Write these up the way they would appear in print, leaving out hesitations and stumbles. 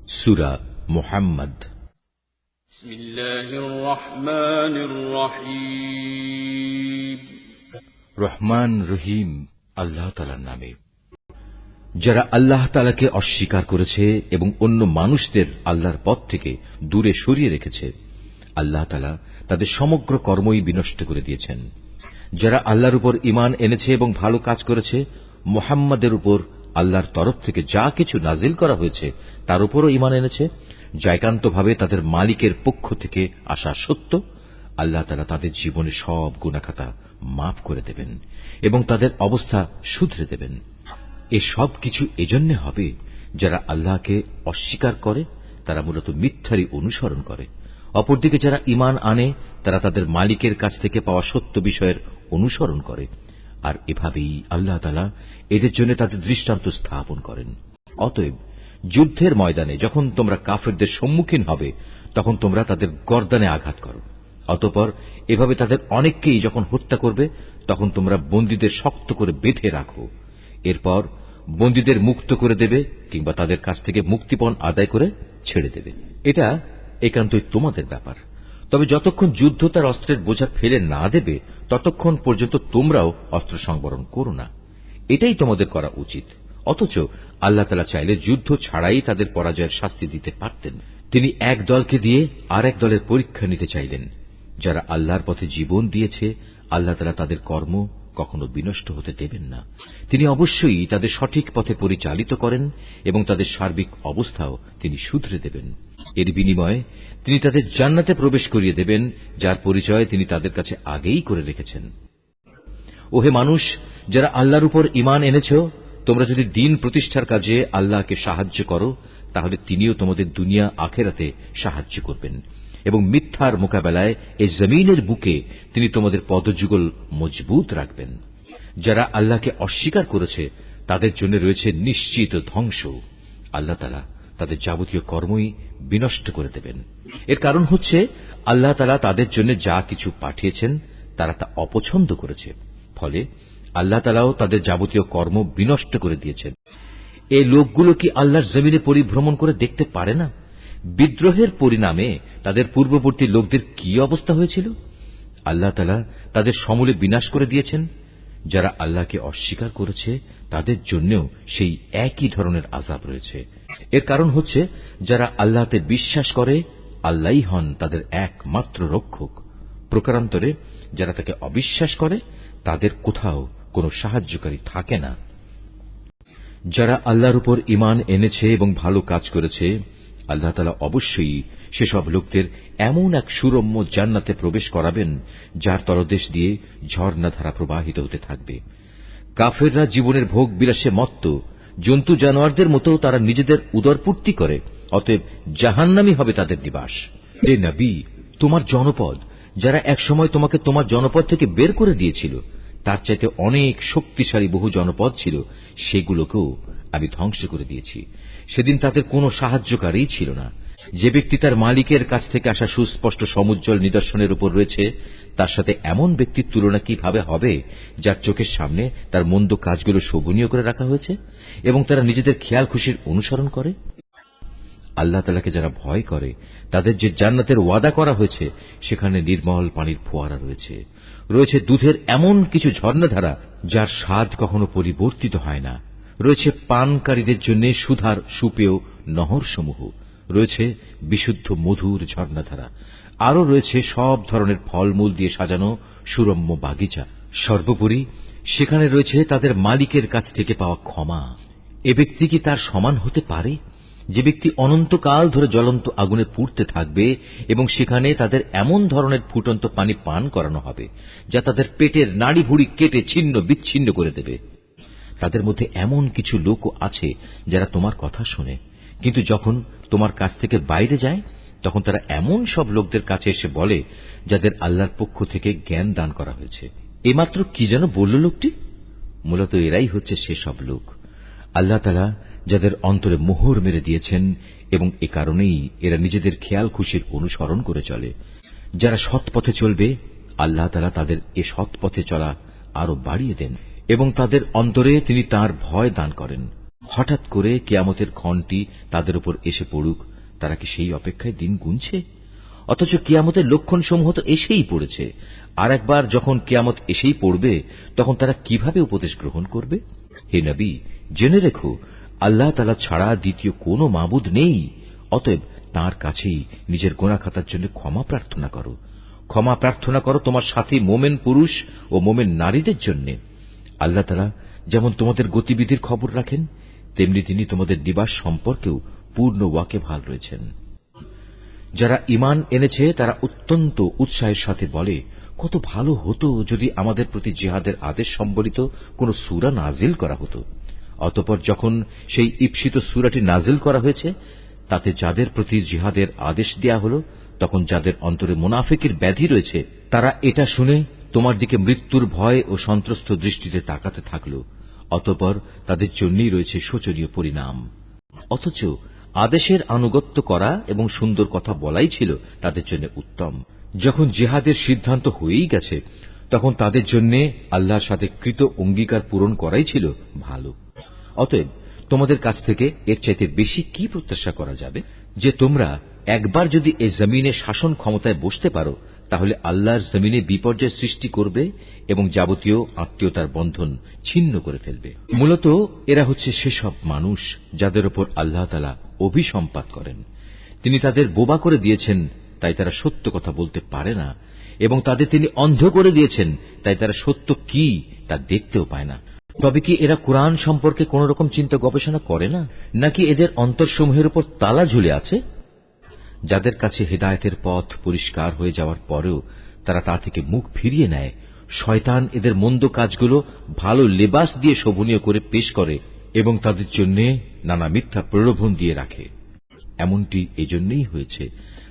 সূরা মুহাম্মদ। বিসমিল্লাহির রহমানির রহিম। রহমান রহিম আল্লাহ তাআলার নামে। যারা আল্লাহ তাআলাকে অস্বীকার করেছে এবং অন্য মানুষদের আল্লাহর পথ থেকে দূরে সরিয়ে রেখেছে, আল্লাহ তাআলা তাদের সমগ্র কর্মই বিনষ্ট করে দিয়েছেন। যারা আল্লাহর উপর ঈমান এনেছে এবং ভালো কাজ করেছে, মুহাম্মাদের উপর আল্লাহর তরফ থেকে যা কিছু নাজিল করা হয়েছে তার উপরও ঈমান এনেছে, যা একান্তভাবে তাদের মালিকের পক্ষ থেকে আসা সত্য, আল্লাহ তাআলা তাদের জীবনে সব গুনাহখাতা মাফ করে দেবেন এবং তাদের অবস্থা শুধরে দেবেন। এ সব কিছু এজন্য হবে যারা আল্লাহকে অস্বীকার করে, তারা মূলত মিথ্যারই অনুসরণ করে। অপরদিকে যারা ঈমান আনে, তারা তাদের মালিকের কাছ থেকে পাওয়া সত্য বিষয়ের অনুসরণ করে, আর এভাবেই আল্লাহ তাআলা এদের জন্য তাদের দৃষ্টান্ত স্থাপন করেন। অতএব যুদ্ধের ময়দানে যখন তোমরা কাফেরদের সম্মুখীন হবে, তখন তোমরা তাদের গর্দানে আঘাত করো। অতঃপর এভাবে তাদের অনেককেই যখন হত্যা করবে, তখন তোমরা বন্দীদের শক্ত করে বেঁধে রাখো। এরপর বন্দীদের মুক্ত করে দেবে কিংবা তাদের কাছ থেকে মুক্তিপণ আদায় করে ছেড়ে দেবে। এটা একান্তই তোমাদের ব্যাপার। তবে যতক্ষণ যুদ্ধ তার অস্ত্রের বোঝা ফেলে না দেবে, ততক্ষণ পর্যন্ত তোমরাও অস্ত্র সংবরণ করো না। এটাই তোমাদের করা উচিত। অথচ আল্লাহ তাআলা চাইলে যুদ্ধ ছাড়াই তাদের পরাজয়ের শাস্তি দিতে পারতেন। তিনি এক দলকে দিয়ে আর এক দলের পরীক্ষা নিতে চাইলেন। যারা আল্লাহর পথে জীবন দিয়েছে, আল্লাহ তাআলা তাদের কর্ম কখনো বিনষ্ট হতে দেবেন না। তিনি অবশ্যই তাদের সঠিক পথে পরিচালিত করেন এবং তাদের সার্বিক অবস্থাও তিনি শুধরে দেবেন। এর বিনিময়ে তিনি তাদের জান্নাতে প্রবেশ করিয়ে দেবেন, যার পরিচয় তিনি তাদের কাছে আগেই করে রেখেছেন। ওহে মানুষ, যারা আল্লাহর উপর ঈমান এনেছ, তোমরা যদি দ্বীন প্রতিষ্ঠার কাজে আল্লাহকে সাহায্য করো, তাহলে তিনিও তোমাদের দুনিয়া আখেরাতে সাহায্য করবেন এবং মিথ্যার মোকাবেলায় এই জমিনের বুকে তিনি তোমাদের পদযুগল মজবুত রাখবেন। যারা আল্লাহকে অস্বীকার করেছে, তাদের জন্য রয়েছে নিশ্চিত ধ্বংস। আল্লাহ তাআলা তাদের যাবতীয় কর্মই বিনষ্ট করে দেবেন। এর কারণ হচ্ছে আল্লাহ তাআলা তাদের জন্য যা কিছু পাঠিয়েছেন তারা তা অপছন্দ করেছে, ফলে আল্লাহ তাআলাও তাদের যাবতীয় কর্ম বিনষ্ট করে দিয়েছেন। এই লোকগুলো কি আল্লাহর জমিনে পরিভ্রমণ করে দেখতে পারে না? বিদ্রোহের পরিণামে তাদের পূর্ববর্তী লোকদের কি অবস্থা হয়েছিল? আল্লাহ তাআলা তাদের সমূলে বিনাশ করে দিয়েছেন। যারা আল্লাহকে অস্বীকার করেছে, তাদের জন্যও সেই একই ধরনের আযাব রয়েছে। এর কারণ হচ্ছে যারা আল্লাহতে বিশ্বাস করে, আল্লাহই হন তাদের একমাত্র রক্ষক। প্রকারান্তরে যারা তাকে অবিশ্বাস করে, তাদের কোথাও কোনো সাহায্যকারী থাকে না। যারা আল্লাহর উপর ঈমান এনেছে এবং ভালো কাজ করেছে, আল্লাহ তাআলা অবশ্যই সেসব লোকদের এমন এক সুরম্য জান্নাতে প্রবেশ করাবেন, যার তলদেশ দিয়ে ঝর্ণাধারা প্রবাহিত হতে থাকবে। কাফেররা জীবনের ভোগ বিলাসে মত্ত, জন্তু জানোয়ারদের মতো তারা নিজেদের উদরপূর্তি করে, অতএব জাহান্নামই হবে তাদের নিবাস। হে নবী, তোমার জনপদ যারা একসময় তোমাকে তোমার জনপদ থেকে বের করে দিয়েছিল, তার চাইতে অনেক শক্তিশালী বহু জনপদ ছিল, সেগুলোকেও আমি ধ্বংস করে দিয়েছি। সেদিন তাদের কোনো সাহায্যকারী ছিল না। যে ব্যক্তি তার মালিকের কাছ থেকে আসা সুস্পষ্ট সমুজ্জ্বল নিদর্শনের উপর রয়েছে, তার সাথে এমন ব্যক্তির তুলনা কিভাবে হবে যার চোখের সামনে তার মন্দ কাজগুলো শোভনীয় করে রাখা হয়েছে এবং তারা নিজেদের খেয়াল খুশির অনুসরণ করে? আল্লাহ তাআলাকে যারা ভয় করে, তাদের যে জান্নাতের ওয়াদা করা হয়েছে, সেখানে নির্মল পানির ফোয়ারা রয়েছে, রয়েছে দুধের এমন কিছু ঝর্ণাধারা যার স্বাদ কখনো পরিবর্তিত হয় না, রয়েছে পানকারীদের জন্য সুধার সুপেয় নহরসমূহ, রয়েছে বিশুদ্ধ মধুর ঝর্ণাধারা, আরও রয়েছে সব ধরনের ফলমূল দিয়ে সাজানো সুরম্য বাগিচা। সর্বোপরি সেখানে রয়েছে তাদের মালিকের কাছ থেকে পাওয়া ক্ষমা। এ ব্যক্তি কি তার সমান হতে পারে, যে ব্যক্তি অনন্তকাল ধরে জ্বলন্ত আগুনে পুড়তে থাকবে এবং সেখানে তাদের এমন ধরনের ফুটন্ত পানি পান করানো হবে যা তাদের পেটের নাড়ি ভুড়ি কেটে ছিন্ন বিচ্ছিন্ন করে দেবে? তাদের মধ্যে এমন কিছু লোকও আছে যারা তোমার কথা শোনে, কিন্তু যখন তোমার কাছ থেকে বাইরে যায়, তখন তারা এমন সব লোকদের কাছে এসে বলে যাদের আল্লাহর পক্ষ থেকে জ্ঞান দান করা হয়েছে। এইমাত্র কি যেন বলল লোকটি? মূলত এরাই হচ্ছে সেসব লোক আল্লাহ তাআলা যাদের অন্তরে মোহর মেরে দিয়েছেন, এবং এ কারণেই এরা নিজেদের খেয়াল খুশির অনুসরণ করে চলে। যারা সৎ পথে চলবে, আল্লাহ তাআলা তাদের এ সৎ পথে চলা আরো বাড়িয়ে দেন এবং তাদের অন্তরে তিনি তাঁর ভয় দান করেন। হঠাৎ করে কিয়ামতের ক্ষণটি তাদের উপর এসে পড়ুক, তারা কি সেই অপেক্ষায় দিন গুনছে? অথচ কিয়ামতের লক্ষণসমূহ তো এসেই পড়েছে। আর একবার যখন কিয়ামত এসেই পড়বে, তখন তারা কিভাবে উপদেশ গ্রহণ করবে? হে নবী, জেনে রেখো, আল্লাহ তাআলা ছাড়া দ্বিতীয় কোনো মাবুদ নেই। অতএব তাঁর কাছেই নিজের গুনাহ খাতার জন্য ক্ষমা প্রার্থনা করো। ক্ষমা প্রার্থনা করো তোমার সাথী মোমেন পুরুষ ও মোমেন নারীদের জন্য। আল্লাহ তাআলা যেমন তোমাদের গতিবিধির খবর রাখেন, তেমনি তিনি তোমাদের নিবাস সম্পর্কেও পূর্ণ ওয়াকিবহাল রয়েছেন। যারা ঈমান এনেছে তারা অত্যন্ত উৎসাহের সাথে বলে, কত ভালো হতো যদি আমাদের প্রতি জিহাদের আদেশ সম্বলিত কোন সূরা নাজিল করা হতো। অতঃপর যখন সেই ঈপ্সিত সূরাটি নাজিল করা হয়েছে, তাতে যাদের প্রতি জিহাদের আদেশ দেয়া হল, তখন যাদের অন্তরে মুনাফিকের ব্যাধি রয়েছে, তারা এটা শুনে তোমার দিকে মৃত্যুর ভয় ও সন্ত্রস্ত দৃষ্টিতে তাকাতে থাকল। অতঃপর তাদের জন্যই রয়েছে শোচনীয় পরিণাম। অথচ আদেশের আনুগত্য করা এবং সুন্দর কথা বলাই ছিল তাদের জন্য উত্তম। যখন জিহাদের সিদ্ধান্ত হয়েই গেছে, তখন তাদের জন্য আল্লাহর সাথে কৃত অঙ্গীকার পূরণ করাই ছিল ভালো। অতএব তোমাদের কাছ থেকে এর চাইতে বেশি কি প্রত্যাশা করা যাবে? যে তোমরা একবার যদি এই জমিনে শাসন ক্ষমতায় বসতে পারো, তাহলে আল্লাহর জমিনে বিপর্যয় সৃষ্টি করবে এবং যাবতীয় আত্মীয়তার বন্ধন ছিন্ন করে ফেলবে। মূলত এরা হচ্ছে সেসব মানুষ যাদের উপর আল্লাহ তাআলা অভিসম্পাত করেন। তিনি তাদের বোবা করে দিয়েছেন, তাই তারা সত্য কথা বলতে পারে না, এবং তাদের তিনি অন্ধ করে দিয়েছেন, তাই তারা সত্য কি তা দেখতেও পায় না। তবে কি এরা কোরআন সম্পর্কে কোন রকম চিন্তা গবেষণা করে না? নাকি এদের অন্তরসমূহের উপর তালা ঝুলে আছে? যাদের কাছে হেদায়েতের পথ পরিষ্কার হয়ে যাওয়ার পরেও তারা তা থেকে মুখ ফিরিয়ে নেয়, শয়তান এদের মন্দ কাজগুলো ভালো লেবাস দিয়ে শোভনীয় করে পেশ করে এবং তাদের জন্য নানা মিথ্যা প্রলোভন দিয়ে রাখে। এমনটি এজন্যই হয়েছে,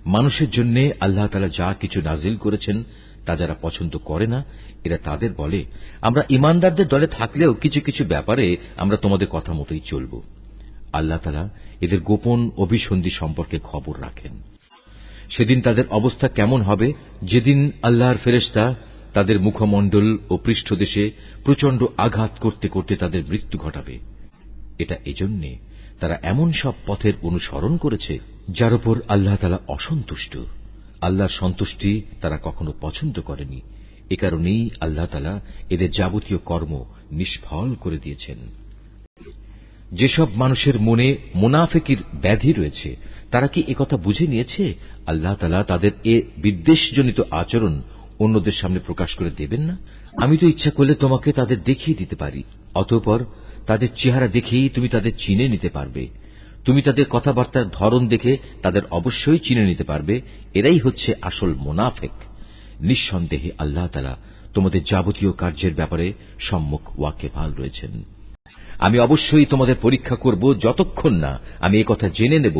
মানুষের জন্য আল্লাহ তাআলা যা কিছু নাজিল করেছেন তা যারা পছন্দ করে না, এরা তাদের বলে, আমরা ঈমানদারদের দলে থাকলেও কিছু কিছু ব্যাপারে আমরা তোমাদের কথা মতোই চলব। আল্লাহ তাআলা এদের গোপন অভিসন্ধি সম্পর্কে খবর রাখেন। সেদিন তাদের অবস্থা কেমন হবে, যেদিন আল্লাহর ফেরেশতা তাদের মুখমণ্ডল ও পৃষ্ঠদেশে প্রচন্ড আঘাত করতে করতে তাদের মৃত্যু ঘটাবে। এটা এজন্যে তারা এমন সব পথের অনুসরণ করেছে যার উপর আল্লাহ তাআলা অসন্তুষ্ট। আল্লাহর সন্তুষ্টি তারা কখনো পছন্দ করেনি। এ কারণেই আল্লাহ তাআলা এদের যাবতীয় কর্ম নিষ্ফল করে দিয়েছেন। যেসব মানুষের মনে মুনাফিকির ব্যাধি রয়েছে, তারা কি একথা বুঝে নিয়েছে আল্লাহ তাআলা তাদের এ বিদ্বেষজনিত আচরণ অন্যদের সামনে প্রকাশ করে দেবেন না? আমি তো ইচ্ছা করলে তোমাকে তাদের দেখিয়ে দিতে পারি। অতঃপর তাদের চেহারা দেখেই তুমি তাদের চিনে নিতে পারবে। তুমি তাদের কথাবার্তার ধরন দেখে তাদের অবশ্যই চিনে নিতে পারবে এরাই হচ্ছে আসল মুনাফিক। নিঃসন্দেহে আল্লাহ তাআলা তোমাদের যাবতীয় কার্যের ব্যাপারে সম্যক ওয়াকিবহাল রয়েছেন। আমি অবশ্যই তোমাদের পরীক্ষা করব, যতক্ষণ না আমি একথা জেনে নেব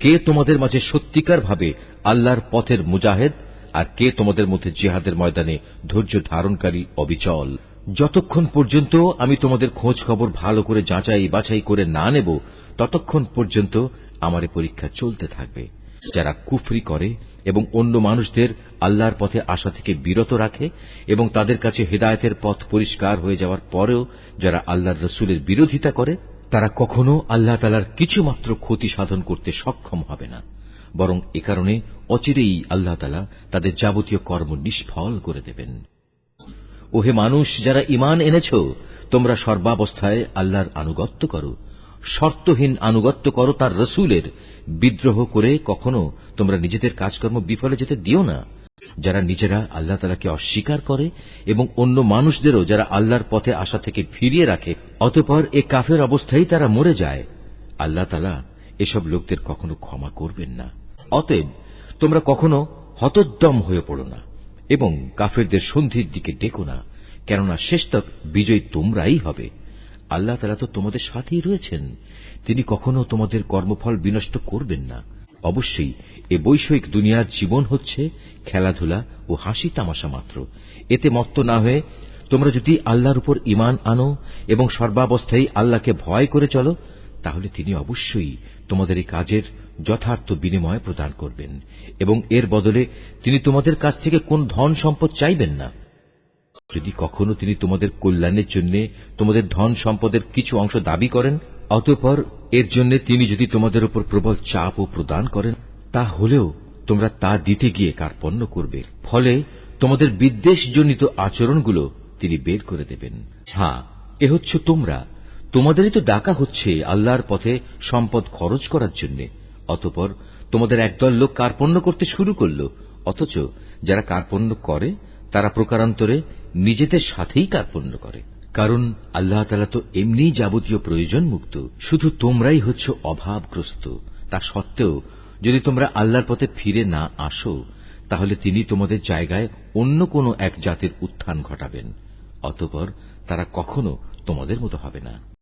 কে তোমাদের মাঝে সত্যিকার ভাবে আল্লাহর পথের মুজাহিদ আর কে তোমাদের মধ্যে জিহাদের ময়দানে ধৈর্য ধারণকারী অবিচল। যতক্ষণ পর্যন্ত আমি তোমাদের খোঁজ খবর ভালো করে যাচাই বাছাই করে না নেব, ততক্ষণ পর্যন্ত আমার এই পরীক্ষা চলতে থাকবে। যারা কুফরি করে এবং অন্য মানুষদের আল্লাহর পথে আসা থেকে বিরত রাখে এবং তাদের কাছে হেদায়েতের পথ পরিষ্কার হয়ে যাওয়ার পরেও যারা আল্লাহর রসুলের বিরোধিতা করে, তারা কখনো আল্লাহ তাআলার কিছুমাত্র ক্ষতি সাধন করতে সক্ষম হবে না, বরং এ কারণে অচিরেই আল্লাহ তাআলা তাদের যাবতীয় কর্ম নিষ্ফল করে দেবেন। ওহে মানুষ, যারা ঈমান এনেছ, তোমরা সর্বাবস্থায় আল্লাহর আনুগত্য করো, শর্তহীন আনুগত্য করো তার রসুলের। বিদ্রোহ করে কখনো তোমরা নিজেদের কাজকর্ম বিফলে যেতে দিও না। যারা নিজেরা আল্লাহ তাআলাকে অস্বীকার করে এবং অন্য মানুষদেরও যারা আল্লাহর পথে আসা থেকে ফিরিয়ে রাখে, অতঃপর এ কাফের অবস্থায় তারা মরে যায়, আল্লাহ তাআলা এসব লোকদের কখনো ক্ষমা করবেন না। অতএব তোমরা কখনো হতোদ্যম হয়ে পড়ো না এবং কাফেরদের সন্ধির দিকে ডেকো না, কেননা শেষতক বিজয়ী তোমরাই হবে। আল্লাহ তাআলা তো তোমাদের সাথেই রয়েছেন, তিনি কখনো তোমাদের কর্মফল বিনষ্ট করবেন না। অবশ্যই এ বৈষয়িক দুনিয়ার জীবন হচ্ছে খেলাধুলা ও হাসি তামাশা মাত্র। এতে মত্ত না হয়ে তোমরা যদি আল্লাহর উপর ঈমান আনো এবং সর্বাবস্থায় আল্লাহকে ভয় করে চলো, তাহলে তিনি অবশ্যই তোমাদের এই কাজের যথার্থ বিনিময় প্রদান করবেন এবং এর বদলে তিনি তোমাদের কাছ থেকে কোন ধন সম্পদ চাইবেন না। যদি কখনো তিনি তোমাদের কল্যাণের জন্য তোমাদের ধন সম্পদের কিছু অংশ দাবি করেন, অতঃপর এর জন্য তিনি যদি তোমাদের উপর প্রবল চাপও প্রদান করেন, তা হলেও তোমরা তা দিতে গিয়ে কার্পণ্য করবে। ফলে তোমাদের বিদ্বেষজনিত আচরণগুলো তিনি বের করে দেবেন। হ্যাঁ, এ হচ্ছে তোমরা, তোমাদেরই তো ডাকা হচ্ছে আল্লাহর পথে সম্পদ খরচ করার জন্য। অতঃপর তোমাদের একদল লোক কার্পণ্য করতে শুরু করল, অথচ যারা কার্পণ্য করে তারা প্রকারান্তরে নিজেদের সাথেই কার্পণ্য করে। কারণ আল্লাহ তাআলা তো এমনিই যাবতীয় প্রয়োজন মুক্ত, শুধু তোমরাই হচ্ছ অভাবগ্রস্ত। তা সত্ত্বেও যদি তোমরা আল্লাহর পথে ফিরে না আসো, তাহলে তিনি তোমাদের জায়গায় অন্য কোনো এক জাতির উত্থান ঘটাবেন। অতঃপর তারা কখনো তোমাদের মতো হবে না।